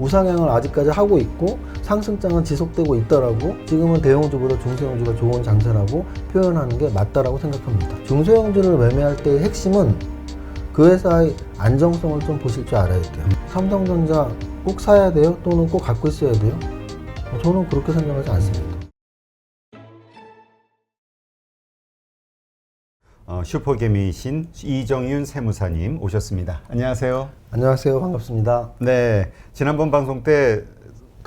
우상향을 아직까지 하고 있고 상승장은 지속되고 있다라고 지금은 대형주보다 중소형주가 좋은 장세라고 표현하는 게 맞다라고 생각합니다. 중소형주를 매매할 때의 핵심은 그 회사의 안정성을 좀 보실 줄 알아야 돼요. 삼성전자 꼭 사야 돼요? 또는 꼭 갖고 있어야 돼요? 저는 그렇게 생각하지 않습니다. 슈퍼개미신 이정윤 세무사님 오셨습니다. 안녕하세요. 안녕하세요. 반갑습니다. 네, 지난번 방송 때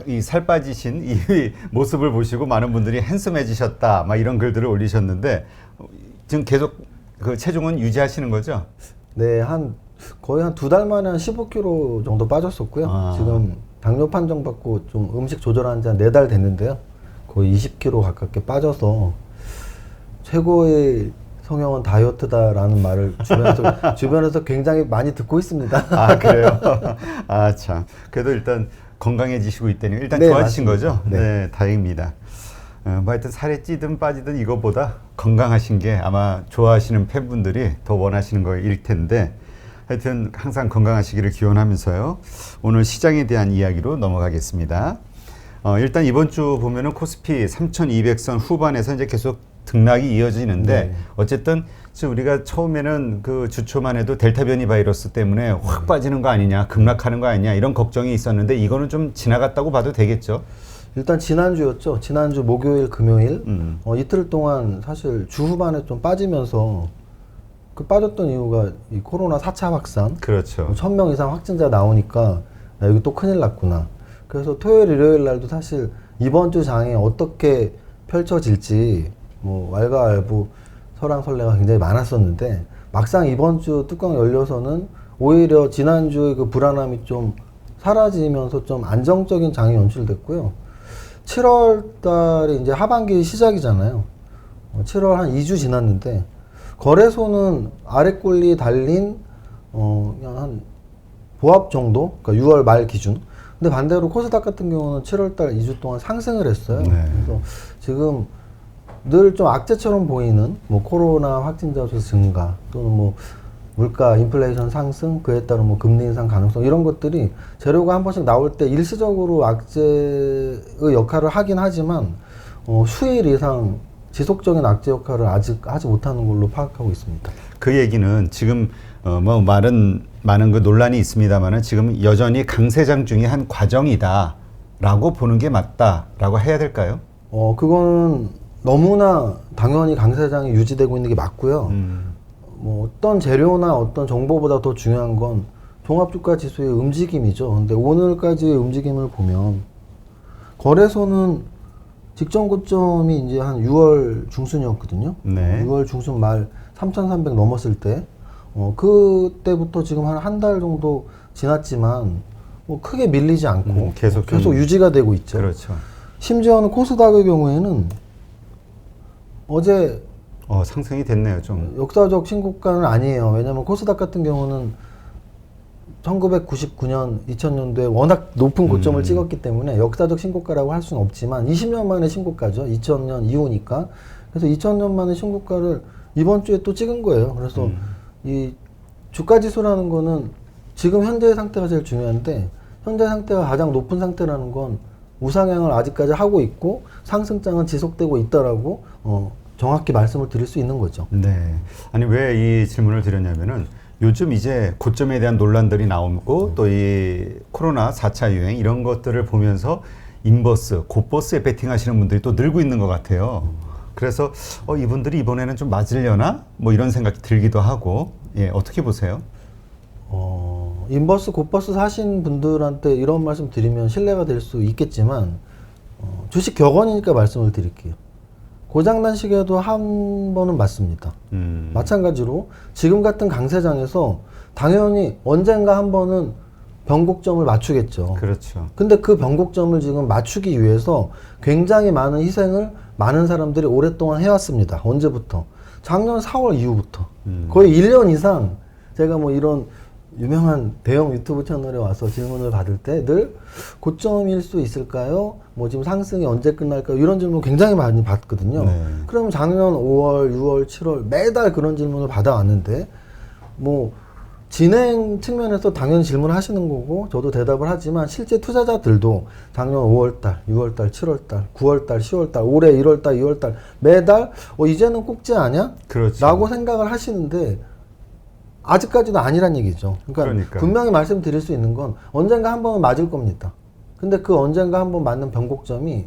이 살 빠지신 이 모습을 보시고 많은 분들이 핸섬해지셨다 막 이런 글들을 올리셨는데 지금 계속 그 체중은 유지하시는 거죠? 네, 거의 한 2달 만에 한 15kg 정도 빠졌었고요. 지금 당뇨 판정 받고 좀 음식 조절한 지 한 4달 됐는데요. 거의 20kg 가깝게 빠져서 최고의 성형은 다이어트다라는 말을 주변에서 굉장히 많이 듣고 있습니다. 아, 그래요? 아, 참. 그래도 일단 건강해지시고 있다니 일단 네, 좋아지신 맞습니다. 거죠? 네. 네, 다행입니다. 뭐 하여튼 살에 찌든 빠지든 이거보다 건강하신 게 아마 좋아하시는 팬분들이 더 원하시는 거일 텐데 하여튼 항상 건강하시기를 기원하면서요. 오늘 시장에 대한 이야기로 넘어가겠습니다. 일단 이번 주 보면은 코스피 3,200선 후반에서 이제 계속 등락이 이어지는데 네. 어쨌든 우리가 처음에는 그 주초만 해도 델타 변이 바이러스 때문에 확 빠지는 거 아니냐, 급락하는 거 아니냐 이런 걱정이 있었는데 이거는 좀 지나갔다고 봐도 되겠죠? 일단 지난주였죠. 지난주 목요일, 금요일 이틀 동안 사실 주 후반에 좀 빠지면서 그 빠졌던 이유가 이 코로나 4차 확산, 그렇죠. 1000명 이상 확진자 나오니까 야, 여기 또 큰일 났구나. 그래서 토요일, 일요일 날도 사실 이번 주 장에 어떻게 펼쳐질지 뭐 왈가왈부 설왕설래가 굉장히 많았었는데 막상 이번 주 뚜껑 열려서는 오히려 지난주의 그 불안함이 좀 사라지면서 좀 안정적인 장이 연출됐고요. 7월 달이 이제 하반기 시작이잖아요. 7월 한 2주 지났는데 거래소는 아래 꼴리 달린 그냥 한 보합 정도, 그러니까 6월 말 기준. 근데 반대로 코스닥 같은 경우는 7월 달 2주 동안 상승을 했어요. 네. 그래서 지금 늘 좀 악재처럼 보이는 뭐 코로나 확진자 수 증가 또는 뭐 물가 인플레이션 상승 그에 따른 뭐 금리 인상 가능성 이런 것들이 재료가 한 번씩 나올 때 일시적으로 악재의 역할을 하긴 하지만 수일 이상 지속적인 악재 역할을 아직 하지 못하는 걸로 파악하고 있습니다. 그 얘기는 지금 뭐 많은 그 논란이 있습니다만은 지금 여전히 강세장 중에 한 과정이다라고 보는 게 맞다라고 해야 될까요? 그거는 너무나 당연히 강세장이 유지되고 있는 게 맞고요. 뭐 어떤 재료나 어떤 정보보다 더 중요한 건 종합주가 지수의 움직임이죠. 근데 오늘까지의 움직임을 보면 거래소는 직전 고점이 이제 한 6월 중순이었거든요. 네. 6월 중순 말 3,300 넘었을 때, 그때부터 지금 한 달 정도 지났지만 뭐 크게 밀리지 않고 계속 유지가 되고 있죠. 그렇죠. 심지어는 코스닥의 경우에는 어제 상승이 됐네요, 좀. 역사적 신고가는 아니에요. 왜냐하면 코스닥 같은 경우는 1999년, 2000년도에 워낙 높은 고점을 찍었기 때문에 역사적 신고가라고 할 수는 없지만 20년 만에 신고가죠. 2000년 이후니까. 그래서 2000년 만에 신고가를 이번 주에 또 찍은 거예요. 그래서 이 주가지수라는 거는 지금 현재의 상태가 제일 중요한데 현재 상태가 가장 높은 상태라는 건 우상향을 아직까지 하고 있고 상승장은 지속되고 있다라고 정확히 말씀을 드릴 수 있는 거죠. 네. 아니 왜 이 질문을 드렸냐면은 요즘 이제 고점에 대한 논란들이 나오고 또 이 코로나 4차 유행 이런 것들을 보면서 인버스, 곧버스에 베팅하시는 분들이 또 늘고 있는 것 같아요. 그래서 이분들이 이번에는 좀 맞으려나? 뭐 이런 생각이 들기도 하고 예, 어떻게 보세요? 인버스, 곧버스 사신 분들한테 이런 말씀 드리면 신뢰가 될 수 있겠지만 주식 격언이니까 말씀을 드릴게요. 고장난 시계도 한 번은 맞습니다. 마찬가지로 지금 같은 강세장에서 당연히 언젠가 한 번은 변곡점을 맞추겠죠. 그렇죠. 근데 그 변곡점을 지금 맞추기 위해서 굉장히 많은 희생을 많은 사람들이 오랫동안 해왔습니다. 언제부터? 작년 4월 이후부터. 거의 1년 이상 제가 뭐 이런 유명한 대형 유튜브 채널에 와서 질문을 받을 때 늘 고점일 수 있을까요? 뭐 지금 상승이 언제 끝날까요? 이런 질문 굉장히 많이 받거든요. 네. 그럼 작년 5월, 6월, 7월 매달 그런 질문을 받아왔는데 뭐 진행 측면에서 당연히 질문하시는 거고 저도 대답을 하지만 실제 투자자들도 작년 5월달, 6월달, 7월달, 9월달, 10월달, 올해 1월달, 2월달 매달 이제는 꼭지 아냐? 그렇죠. 라고 생각을 하시는데 아직까지도 아니란 얘기죠. 그러니까 분명히 말씀드릴 수 있는 건 언젠가 한 번은 맞을 겁니다. 근데 그 언젠가 한 번 맞는 변곡점이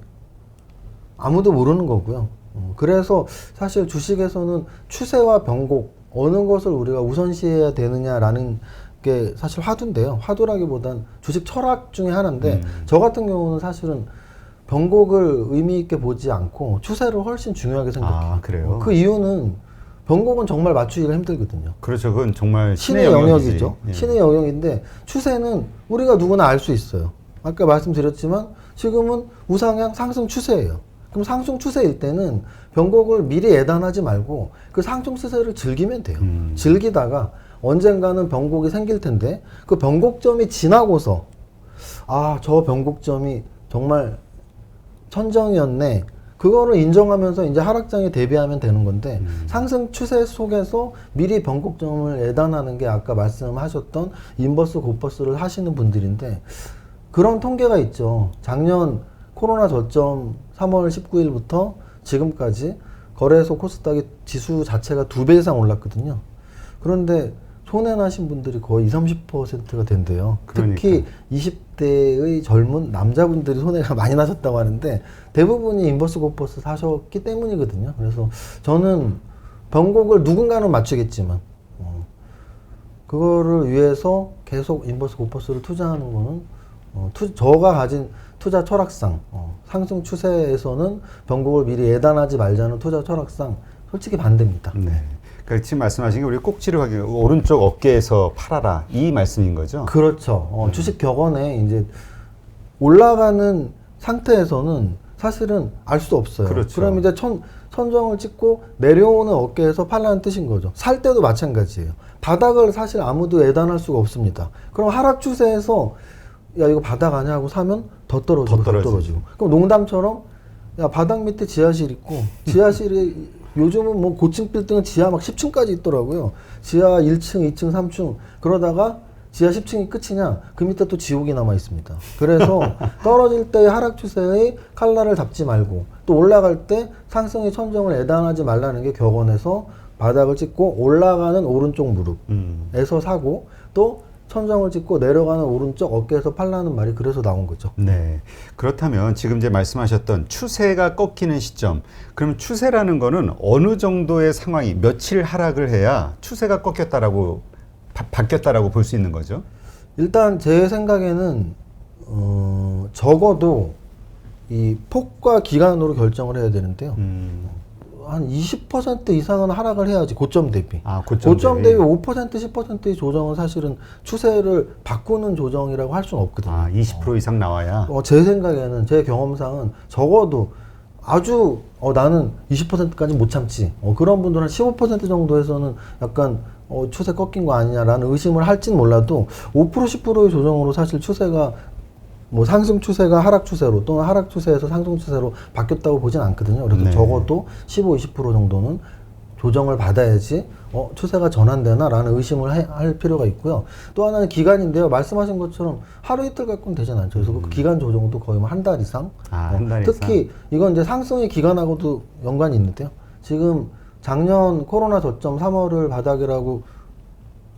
아무도 모르는 거고요. 그래서 사실 주식에서는 추세와 변곡 어느 것을 우리가 우선시해야 되느냐라는 게 사실 화두인데요. 화두라기보단 주식 철학 중에 하나인데 저 같은 경우는 사실은 변곡을 의미 있게 보지 않고 추세를 훨씬 중요하게 생각해요. 아, 그래요? 그 이유는 변곡은 정말 맞추기가 힘들거든요. 그렇죠. 그건 정말 신의 영역이죠. 예. 신의 영역인데 추세는 우리가 누구나 알 수 있어요. 아까 말씀드렸지만 지금은 우상향 상승 추세예요. 그럼 상승 추세일 때는 변곡을 미리 예단하지 말고 그 상승 추세를 즐기면 돼요. 즐기다가 언젠가는 변곡이 생길 텐데 그 변곡점이 지나고서 저 변곡점이 정말 천정이었네. 그거를 인정하면서 이제 하락장에 대비하면 되는 건데 상승 추세 속에서 미리 변곡점을 예단하는 게 아까 말씀하셨던 인버스 고버스를 하시는 분들인데 그런 통계가 있죠. 작년 코로나 저점 3월 19일부터 지금까지 거래소 코스닥의 지수 자체가 2배 이상 올랐거든요. 그런데 손해나신 분들이 거의 20, 30%가 된대요. 그러니까. 특히 20대의 젊은 남자분들이 손해가 많이 나셨다고 하는데 대부분이 인버스 고퍼스 사셨기 때문이거든요. 그래서 저는 변곡을 누군가는 맞추겠지만 그거를 위해서 계속 인버스 고퍼스를 투자하는 거는 저가 가진 투자 철학상 상승 추세에서는 변곡을 미리 예단하지 말자는 투자 철학상 솔직히 반대입니다. 네. 그러니까 지금 말씀하신 게 우리 꼭지를 확인 오른쪽 어깨에서 팔아라 이 말씀인 거죠? 그렇죠. 주식 격언에 이제 올라가는 상태에서는 사실은 알 수 없어요. 그렇죠. 그럼 이제 천정을 찍고 내려오는 어깨에서 팔라는 뜻인 거죠. 살 때도 마찬가지예요. 바닥을 사실 아무도 예단할 수가 없습니다. 그럼 하락 추세에서 야 이거 바닥 아니야 하고 사면 더 떨어지고 더 떨어지고. 그럼 농담처럼 야 바닥 밑에 지하실 있고 지하실이 요즘은 뭐 고층 빌딩은 지하 막 10층까지 있더라고요. 지하 1층, 2층, 3층 그러다가 지하 10층이 끝이냐? 그 밑에 또 지옥이 남아 있습니다. 그래서 떨어질 때의 하락 추세의 칼날을 잡지 말고 또 올라갈 때 상승의 천정을 예단하지 말라는 게 격언에서 바닥을 찍고 올라가는 오른쪽 무릎에서 사고 또 천정을 찍고 내려가는 오른쪽 어깨에서 팔라는 말이 그래서 나온 거죠. 네. 그렇다면 지금 이제 말씀하셨던 추세가 꺾이는 시점, 그럼 추세라는 거는 어느 정도의 상황이 며칠 하락을 해야 추세가 꺾였다라고 바뀌었다라고 볼 수 있는 거죠? 일단 제 생각에는 적어도 이 폭과 기간으로 결정을 해야 되는데요. 한 20% 이상은 하락을 해야지 고점 대비. 고점 대비 5% 10%의 조정은 사실은 추세를 바꾸는 조정이라고 할 수는 없거든요. 20% 이상 나와야? 제 생각에는 제 경험상은 적어도 아주 나는 20%까지 못 참지. 그런 분들은 한 15% 정도에서는 약간 추세 꺾인 거 아니냐라는 의심을 할진 몰라도 5% 10%의 조정으로 사실 추세가 뭐 상승 추세가 하락 추세로 또는 하락 추세에서 상승 추세로 바뀌었다고 보진 않거든요. 그래서 네. 적어도 15, 20% 정도는 조정을 받아야지 추세가 전환되나라는 의심을 할 필요가 있고요. 또 하나는 기간인데요. 말씀하신 것처럼 하루 이틀 갖고는 되진 않죠. 그래서 그 기간 조정도 거의 한 달 이상. 한 달 특히 이상. 이건 이제 상승의 기간하고도 연관이 있는데요. 지금 작년 코로나 저점 3월을 바닥이라고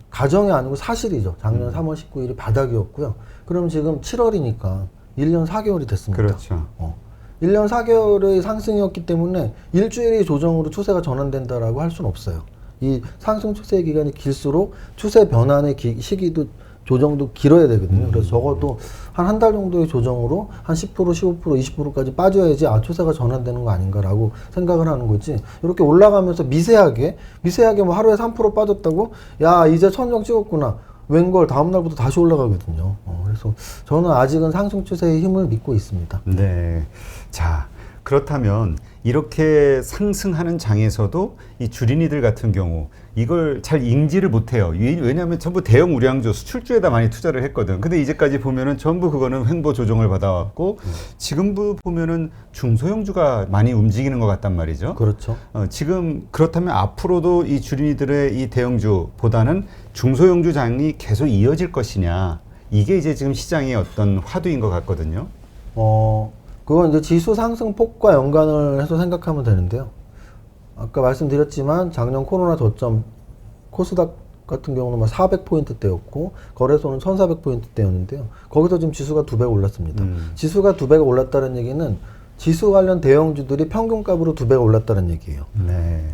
가정이 아니고 사실이죠. 작년 3월 19일이 바닥이었고요. 그럼 지금 7월이니까 1년 4개월이 됐습니다. 그렇죠. 1년 4개월의 상승이었기 때문에 일주일의 조정으로 추세가 전환된다라고 할 수는 없어요. 이 상승 추세 기간이 길수록 추세 변환의 시기도 조정도 길어야 되거든요. 그래서 적어도 한 달 정도의 조정으로 한 10%, 15%, 20%까지 빠져야지 추세가 전환되는 거 아닌가라고 생각을 하는 거지. 이렇게 올라가면서 미세하게 뭐 하루에 3% 빠졌다고 야 이제 천정 찍었구나. 웬걸 다음 날부터 다시 올라가거든요. 그래서 저는 아직은 상승 추세의 힘을 믿고 있습니다. 네. 자, 그렇다면 이렇게 상승하는 장에서도 이 주린이들 같은 경우 이걸 잘 인지를 못해요. 왜냐하면 전부 대형 우량주 수출주에다 많이 투자를 했거든. 근데 이제까지 보면은 전부 그거는 횡보 조정을 받아왔고 지금도 보면은 중소형주가 많이 움직이는 것 같단 말이죠. 그렇죠. 지금 그렇다면 앞으로도 이 주린이들의 이 대형주보다는 중소형주 장이 계속 이어질 것이냐. 이게 이제 지금 시장의 어떤 화두인 것 같거든요. 그건 이제 지수 상승 폭과 연관을 해서 생각하면 되는데요. 아까 말씀드렸지만 작년 코로나 저점 코스닥 같은 경우는 막 400포인트대였고 거래소는 1400포인트대였는데요. 거기서 지금 지수가 2배 올랐습니다. 지수가 2배가 올랐다는 얘기는 지수 관련 대형주들이 평균값으로 2배가 올랐다는 얘기예요. 네.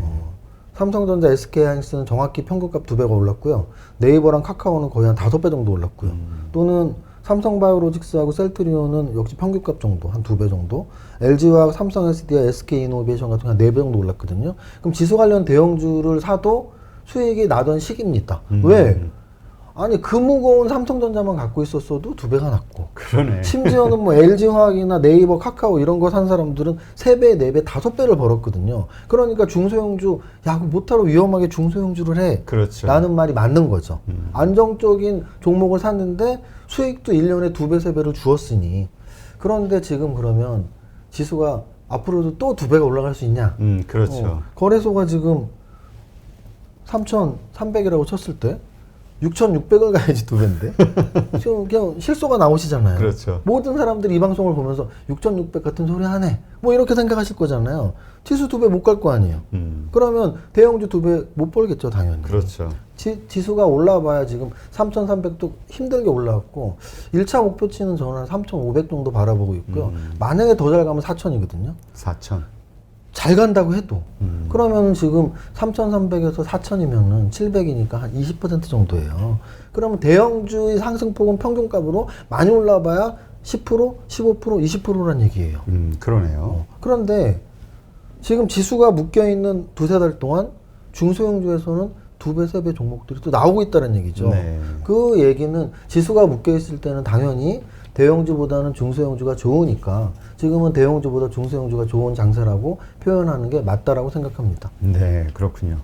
삼성전자, SK하이닉스는 정확히 평균값 2배가 올랐고요. 네이버랑 카카오는 거의 한 5배 정도 올랐고요. 또는 삼성바이오로직스하고 셀트리온은 역시 평균값 정도, 한 2배 정도. LG화학, 삼성 SDI, SK이노베이션 같은 한 4배 정도 올랐거든요. 그럼 지수 관련 대형주를 사도 수익이 나던 시기입니다. 왜? 아니 그 무거운 삼성전자만 갖고 있었어도 2배가 났고 그러네. 심지어는 뭐 LG화학이나 네이버, 카카오 이런 거 산 사람들은 3배, 4배, 5배를 벌었거든요. 그러니까 중소형주, 야, 그거 못하러 위험하게 중소형주를 해. 그렇죠. 라는 말이 맞는 거죠. 안정적인 종목을 샀는데 수익도 1년에 2배, 3배를 주었으니. 그런데 지금 그러면 지수가 앞으로도 또 2배가 올라갈 수 있냐? 그렇죠. 거래소가 지금 3,300이라고 쳤을 때 6,600을 가야지 2배인데 지금 그냥 실소가 나오시잖아요. 그렇죠. 모든 사람들이 이 방송을 보면서 6,600 같은 소리 하네 뭐 이렇게 생각하실 거잖아요. 지수 2배 못 갈 거 아니에요. 그러면 대형주 2배 못 벌겠죠 당연히. 그렇죠. 지수가 올라봐야 지금 3,300도 힘들게 올라왔고 1차 목표치는 저는 한 3,500 정도 바라보고 있고요. 만약에 더 잘 가면 4,000이거든요. 4천. 잘 간다고 해도 그러면 지금 3,300에서 4,000이면은 700이니까 한 20% 정도예요. 그러면 대형주의 상승폭은 평균값으로 많이 올라봐야 10%, 15%, 20%란 얘기예요. 그러네요. 그런데 지금 지수가 묶여있는 2-3달 동안 중소형주에서는 2배, 3배 종목들이 또 나오고 있다는 얘기죠. 네. 그 얘기는 지수가 묶여있을 때는 당연히 대형주보다는 중소형주가 좋으니까 지금은 대형주보다 중소형주가 좋은 장세라고 표현하는 게 맞다라고 생각합니다. 네, 그렇군요.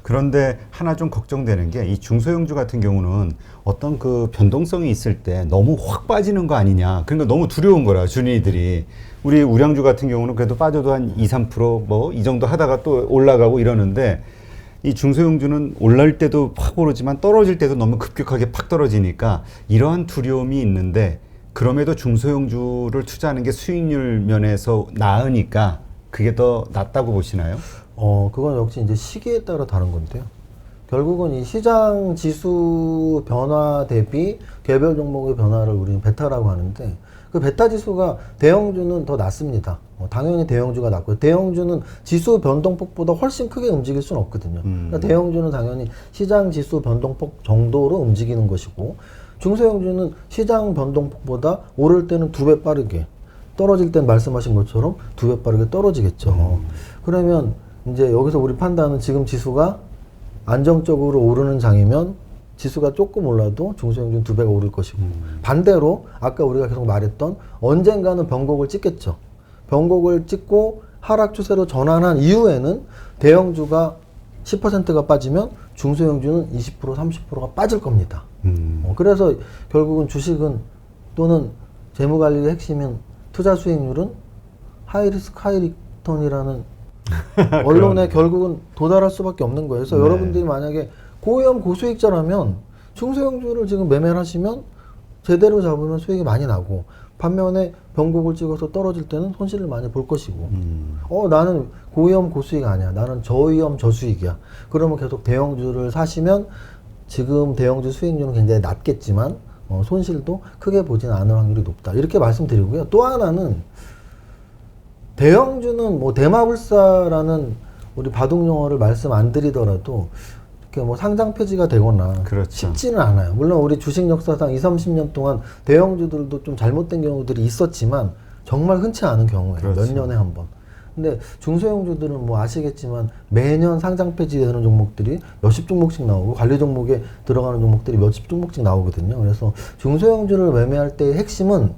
그런데 하나 좀 걱정되는 게 이 중소형주 같은 경우는 어떤 그 변동성이 있을 때 너무 확 빠지는 거 아니냐. 그러니까 너무 두려운 거라, 주니들이. 우리 우량주 같은 경우는 그래도 빠져도 한 2-3% 이 정도 하다가 또 올라가고 이러는데 이 중소형주는 올라올 때도 확 오르지만 떨어질 때도 너무 급격하게 팍 떨어지니까 이러한 두려움이 있는데 그럼에도 중소형주를 투자하는 게 수익률 면에서 나으니까 그게 더 낫다고 보시나요? 그건 역시 이제 시기에 따라 다른 건데요. 결국은 이 시장 지수 변화 대비 개별 종목의 변화를 우리는 베타라고 하는데 그 베타 지수가 대형주는 더 낮습니다. 당연히 대형주가 낮고요. 대형주는 지수 변동폭보다 훨씬 크게 움직일 수는 없거든요. 그러니까 대형주는 당연히 시장 지수 변동폭 정도로 움직이는 것이고 중소형주는 시장 변동폭보다 오를 때는 2배 빠르게 떨어질 땐 말씀하신 것처럼 2배 빠르게 떨어지겠죠. 그러면 이제 여기서 우리 판단은 지금 지수가 안정적으로 오르는 장이면 지수가 조금 올라도 중소형주는 2배가 오를 것이고 반대로 아까 우리가 계속 말했던 언젠가는 변곡을 찍겠죠. 변곡을 찍고 하락 추세로 전환한 이후에는 대형주가 10%가 빠지면 중소형주는 20%, 30%가 빠질 겁니다. 그래서 결국은 주식은 또는 재무관리의 핵심인 투자 수익률은 하이리스크 하이리턴이라는 언론에 결국은 도달할 수밖에 없는 거예요. 그래서 네. 여러분들이 만약에 고위험 고수익자라면 중소형주를 지금 매매를 하시면 제대로 잡으면 수익이 많이 나고 반면에 변곡을 찍어서 떨어질 때는 손실을 많이 볼 것이고 나는 고위험 고수익 아니야. 나는 저위험 저수익이야. 그러면 계속 대형주를 사시면 지금 대형주 수익률은 굉장히 낮겠지만 손실도 크게 보지는 않을 확률이 높다. 이렇게 말씀드리고요. 또 하나는 대형주는 뭐 대마불사라는 우리 바둑용어를 말씀 안 드리더라도 이렇게 뭐 상장 폐지가 되거나 그렇죠. 쉽지는 않아요. 물론 우리 주식 역사상 20-30년 동안 대형주들도 좀 잘못된 경우들이 있었지만 정말 흔치 않은 경우예요. 그렇죠. 몇 년에 한 번. 근데 중소형주들은 뭐 아시겠지만 매년 상장 폐지되는 종목들이 몇십 종목씩 나오고 관리 종목에 들어가는 종목들이 몇십 종목씩 나오거든요. 그래서 중소형주를 매매할 때의 핵심은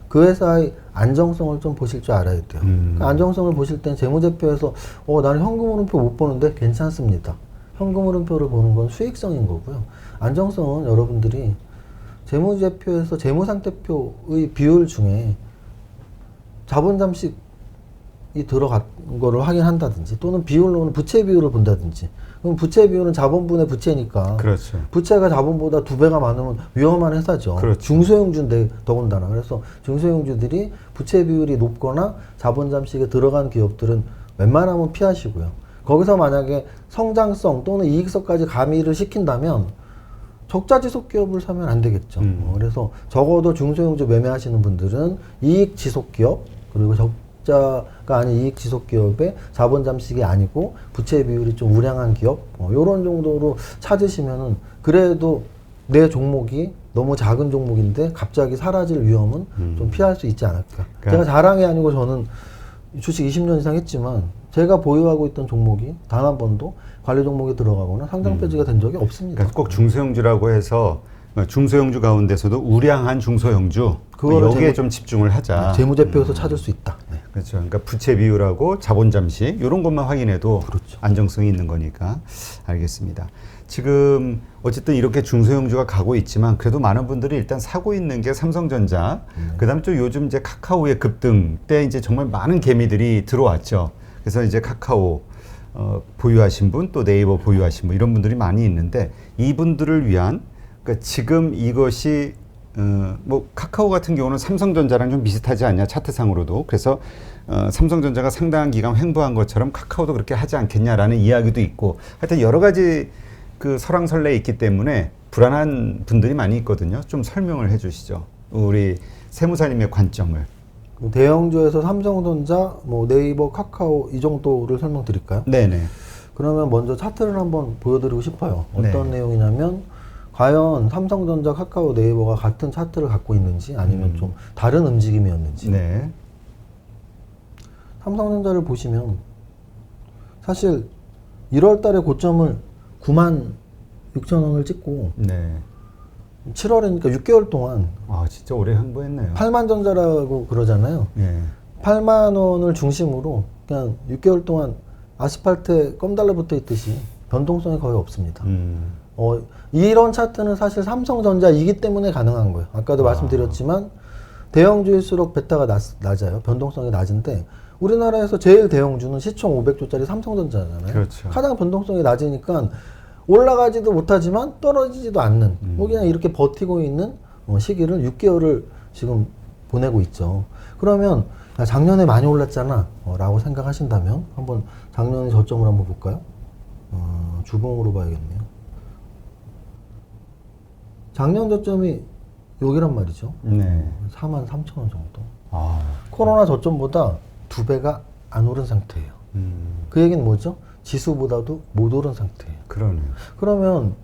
그 회사의 안정성을 좀 보실 줄 알아야 돼요. 그러니까 안정성을 보실 땐 재무제표에서 나는 현금흐름표 못 보는데 괜찮습니다. 현금흐름표를 보는 건 수익성인 거고요. 안정성은 여러분들이 재무제표에서 재무상태표의 비율 중에 자본잠식이 들어간 거를 확인한다든지 또는 비율로는 부채 비율을 본다든지 그럼 부채 비율은 자본분의 부채니까 그렇죠. 부채가 자본보다 2배가 많으면 위험한 회사죠. 그렇죠. 중소형주인데 더군다나 그래서 중소형주들이 부채 비율이 높거나 자본잠식에 들어간 기업들은 웬만하면 피하시고요. 거기서 만약에 성장성 또는 이익성까지 가미를 시킨다면 적자지속 기업을 사면 안 되겠죠. 그래서 적어도 중소형주 매매하시는 분들은 이익지속 기업 그리고 적자가 아닌 이익지속 기업의 자본 잠식이 아니고 부채 비율이 좀 우량한 기업 요런 정도로 찾으시면은 그래도 내 종목이 너무 작은 종목인데 갑자기 사라질 위험은 좀 피할 수 있지 않을까. 제가 자랑이 아니고 저는 주식 20년 이상 했지만 제가 보유하고 있던 종목이 단 한 번도 관리 종목에 들어가거나 상장 폐지가 된 적이 없습니다. 그러니까 꼭 중소형주라고 해서 중소형주 가운데서도 우량한 중소형주 그거를 여기에 좀 집중을 하자. 재무제표에서 찾을 수 있다. 네. 그렇죠. 그러니까 부채 비율하고 자본 잠식 이런 것만 확인해도 그렇죠. 안정성이 있는 거니까 알겠습니다. 지금 어쨌든 이렇게 중소형주가 가고 있지만 그래도 많은 분들이 일단 사고 있는 게 삼성전자. 그다음에 또 요즘 이제 카카오의 급등 때 이제 정말 많은 개미들이 들어왔죠. 그래서 이제 카카오 보유하신 분 또 네이버 보유하신 분 이런 분들이 많이 있는데 이분들을 위한 그러니까 지금 이것이 뭐 카카오 같은 경우는 삼성전자랑 좀 비슷하지 않냐 차트상으로도 그래서 삼성전자가 상당한 기간 횡보한 것처럼 카카오도 그렇게 하지 않겠냐라는 이야기도 있고 하여튼 여러 가지 그 설왕설래 있기 때문에 불안한 분들이 많이 있거든요. 좀 설명을 해주시죠. 우리 세무사님의 관점을. 대형주에서 삼성전자, 뭐 네이버, 카카오 이 정도를 설명드릴까요? 네네. 그러면 먼저 차트를 한번 보여드리고 싶어요. 어떤 네. 내용이냐면 과연 삼성전자, 카카오, 네이버가 같은 차트를 갖고 있는지 아니면 좀 다른 움직임이었는지. 네. 삼성전자를 보시면 사실 1월 달에 고점을 9만 6천 원을 찍고 네. 7월이니까 6개월 동안 아 진짜 오래 횡보했네요. 8만 전자라고 그러잖아요. 네. 8만 원을 중심으로 그냥 6개월 동안 아스팔트에 껌 달라붙어 있듯이 변동성이 거의 없습니다. 이런 차트는 사실 삼성전자이기 때문에 가능한 거예요. 아까도 말씀드렸지만 대형주일수록 베타가 낮아요. 변동성이 낮은데 우리나라에서 제일 대형주는 시총 500조짜리 삼성전자잖아요. 그렇죠. 가장 변동성이 낮으니까 올라가지도 못하지만 떨어지지도 않는 뭐 그냥 이렇게 버티고 있는 시기를 6개월을 지금 보내고 있죠. 그러면 작년에 많이 올랐잖아 라고 생각하신다면 한번 작년의 저점을 한번 볼까요? 주봉으로 봐야겠네요. 작년 저점이 여기란 말이죠. 네. 43,000원 정도. 아. 코로나 저점보다 2배가 안 오른 상태예요. 그 얘기는 뭐죠? 지수보다도 못 오른 상태예요. 그러네요. 그러면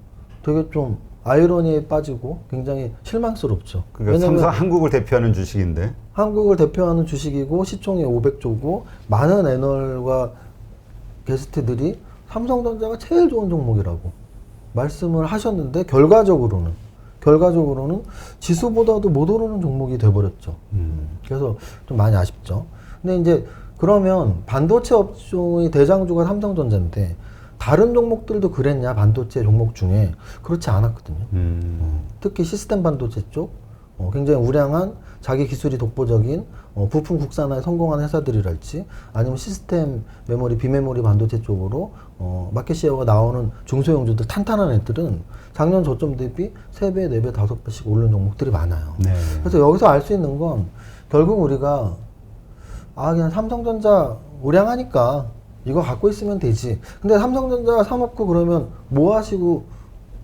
되게 좀 아이러니에 빠지고 굉장히 실망스럽죠. 그러니까 왜냐면 삼성 한국을 대표하는 주식인데. 한국을 대표하는 주식이고 시총이 500조고 많은 애널과 게스트들이 삼성전자가 제일 좋은 종목이라고 말씀을 하셨는데 결과적으로는 지수보다도 못 오르는 종목이 돼버렸죠. 그래서 좀 많이 아쉽죠. 근데 이제 그러면 반도체 업종의 대장주가 삼성전자인데 다른 종목들도 그랬냐 반도체 종목 중에 그렇지 않았거든요. 특히 시스템 반도체 쪽 굉장히 우량한 자기 기술이 독보적인 부품 국산화에 성공한 회사들이랄지 아니면 시스템 메모리 비메모리 반도체 쪽으로 마켓 시어가 나오는 중소형주들 탄탄한 애들은 작년 저점 대비 3배, 4배, 5배씩 오른 종목들이 많아요. 네. 그래서 여기서 알 수 있는 건 결국 우리가 그냥 삼성전자 우량하니까 이거 갖고 있으면 되지. 근데 삼성전자 사놓고 그러면 뭐 하시고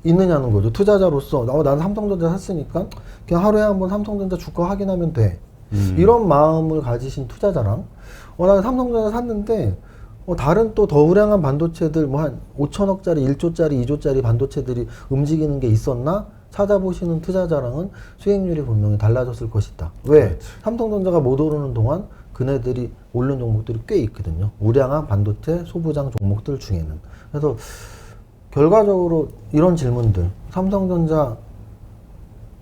있느냐는 거죠. 투자자로서 나는 삼성전자 샀으니까 그냥 하루에 한번 삼성전자 주가 확인하면 돼. 이런 마음을 가지신 투자자랑 나는 삼성전자 샀는데 다른 또 더 우량한 반도체들 뭐 한 5천억짜리, 1조짜리, 2조짜리 반도체들이 움직이는 게 있었나? 찾아보시는 투자자랑은 수익률이 분명히 달라졌을 것이다. 왜? 그렇죠. 삼성전자가 못 오르는 동안 그네들이 오른 종목들이 꽤 있거든요. 우량한 반도체 소부장 종목들 중에는. 그래서 결과적으로 이런 질문들. 삼성전자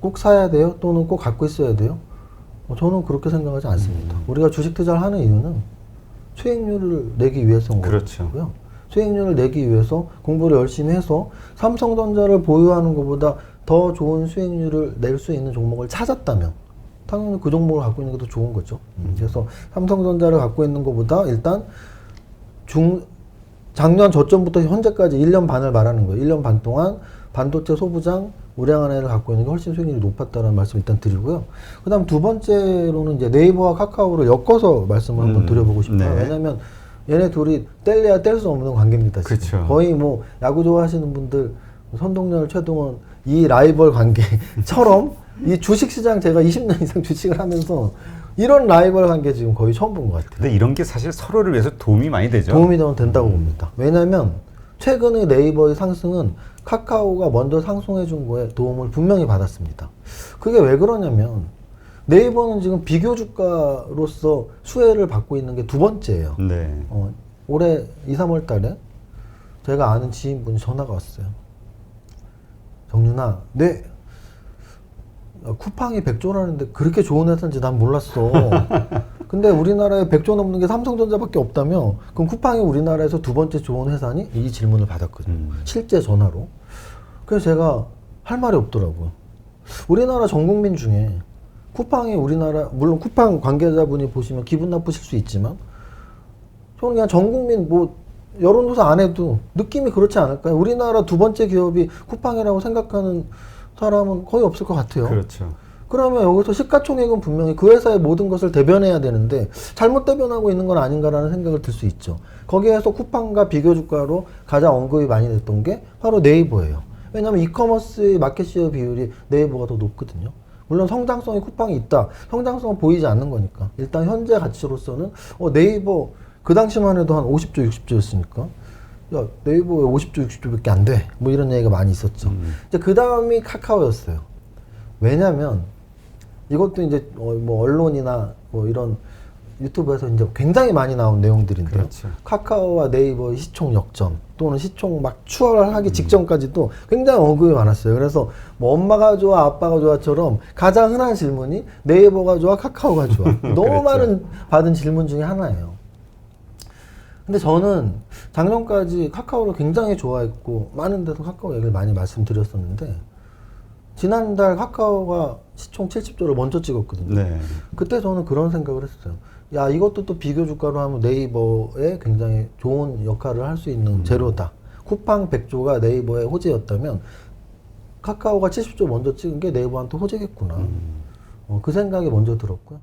꼭 사야 돼요? 또는 꼭 갖고 있어야 돼요? 저는 그렇게 생각하지 않습니다. 우리가 주식 투자를 하는 이유는 수익률을 내기 위해서인 그렇죠. 거고요. 수익률을 내기 위해서 공부를 열심히 해서 삼성전자를 보유하는 것보다 더 좋은 수익률을 낼 수 있는 종목을 찾았다면 당연히 그 종목을 갖고 있는 게 더 좋은 거죠. 그래서 삼성전자를 갖고 있는 것보다 일단 작년 저점부터 현재까지 1년 반을 말하는 거예요. 1년 반 동안 반도체 소부장 우량 하나를 갖고 있는 게 훨씬 수익률이 높았다는 말씀 일단 드리고요. 그 다음 두 번째로는 이제 네이버와 카카오를 엮어서 말씀을 한번 드려보고 싶어요. 네. 왜냐면 얘네 둘이 뗄래야 뗄 수 없는 관계입니다. 지금. 그쵸. 거의 뭐 야구 좋아하시는 분들 선동열, 최동원 이 라이벌 관계처럼 이 주식시장 제가 20년 이상 주식을 하면서 이런 라이벌 관계 지금 거의 처음 본 것 같아요. 근데 이런 게 사실 서로를 위해서 도움이 많이 되죠. 도움이 된다고 봅니다. 왜냐하면 최근의 네이버의 상승은 카카오가 먼저 상승해 준 거에 도움을 분명히 받았습니다. 그게 왜 그러냐면 네이버는 지금 비교 주가로서 수혜를 받고 있는 게 두 번째예요. 네. 올해 2, 3월 달에 제가 아는 지인분이 전화가 왔어요. 정윤아, 네. 쿠팡이 100조라는데 그렇게 좋은 회사인지 난 몰랐어. 근데 우리나라에 100조 넘는 게 삼성전자밖에 없다며? 그럼 쿠팡이 우리나라에서 두 번째 좋은 회사니? 이 질문을 받았거든요. 실제 전화로. 그래서 제가 할 말이 없더라고요. 우리나라 전 국민 중에 쿠팡이 우리나라, 물론 쿠팡 관계자분이 보시면 기분 나쁘실 수 있지만 저는 그냥 전 국민 여론조사 안 해도 느낌이 그렇지 않을까요? 우리나라 두 번째 기업이 쿠팡이라고 생각하는 사람은 거의 없을 것 같아요. 그렇죠. 그러면 여기서 시가총액은 분명히 그 회사의 모든 것을 대변해야 되는데 잘못 대변하고 있는 건 아닌가라는 생각을 들 수 있죠. 거기에서 쿠팡과 비교 주가로 가장 언급이 많이 됐던 게 바로 네이버예요. 왜냐하면 이커머스의 마켓시어 비율이 네이버가 더 높거든요. 물론 성장성이 쿠팡이 있다. 성장성은 보이지 않는 거니까. 일단 현재 가치로서는 네이버 그 당시만 해도 한 50조, 60조였으니까 야, 네이버에 50조, 60조밖에 안 돼. 뭐 이런 얘기가 많이 있었죠. 이제 그 다음이 카카오였어요. 왜냐면 이것도 이제 뭐 언론이나 뭐 이런 유튜브에서 이제 굉장히 많이 나온 내용들인데요. 그렇죠. 카카오와 네이버의 시총 역전 또는 시총 막 추월하기 직전까지도 굉장히 언급이 많았어요. 그래서 뭐 엄마가 좋아, 아빠가 좋아처럼 가장 흔한 질문이 네이버가 좋아, 카카오가 좋아. 너무 그렇죠. 많은 받은 질문 중에 하나예요. 근데 저는 작년까지 카카오를 굉장히 좋아했고 많은 데서 카카오 얘기를 많이 말씀드렸었는데 지난달 카카오가 시총 70조를 먼저 찍었거든요. 네. 그때 저는 그런 생각을 했어요. 야, 이것도 또 비교 주가로 하면 네이버에 굉장히 좋은 역할을 할 수 있는 재료다. 쿠팡 100조가 네이버의 호재였다면 카카오가 70조 먼저 찍은 게 네이버한테 호재겠구나. 그 생각이 먼저 들었고요.